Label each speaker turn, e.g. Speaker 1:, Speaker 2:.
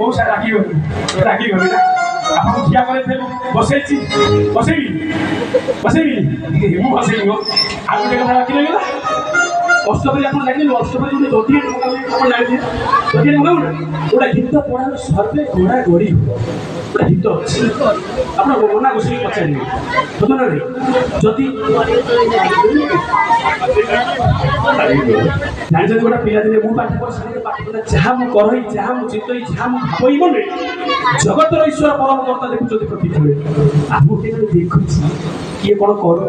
Speaker 1: ମଉସା ରାଗିଗଲି ନା ଆପଣଙ୍କୁ ଠିଆ କରେଇଥିଲୁ ବସେଇଛି ବସେଇବି ମୁଁ ବସେଇବି ଆଉ ଗୋଟେ କଥା ବାକି ରହିଗଲା ଅଷ୍ଟପରି ଆପଣ ଜାଣିଛନ୍ତି ଅଷ୍ଟପରି ଗୋଟେ ଦୋଟିଏ ଆପଣ ଜାଣିଛନ୍ତି ଦୋଟିଏ ମଗାଉ ନା ଗୋଟେ ଗୀତ ପଢ଼ାର ସର୍ବେ ଗୋଡ଼ା ଗୋଡ଼ି ଗୋଟେ ଗୀତ ଅଛି ଆପଣ ମନା ବସିକି ପଚାରିବେ ସତ ନା ନାହିଁ ଯଦି ଜାଣିଛନ୍ତି ଗୋଟେ ପିଲାଦିନେ ମୁଁ ପାଠ ପଢ଼ି ପାଠ ପଢ଼ା ଯାହା ମୁଁ କରେଇ ଯାହା ମୁଁ ଚିନ୍ତଇ ଯାହା ମୁଁ ଭାବଇ ମନେ ଜଗତର ଈଶ୍ୱର ପରମ କର୍ତ୍ତା ଦେଖୁଛନ୍ତି ପ୍ରତିକ୍ଷଣରେ ଆମକୁ କିଏ ଦେଖୁଛି କିଏ କ'ଣ କରୁଛି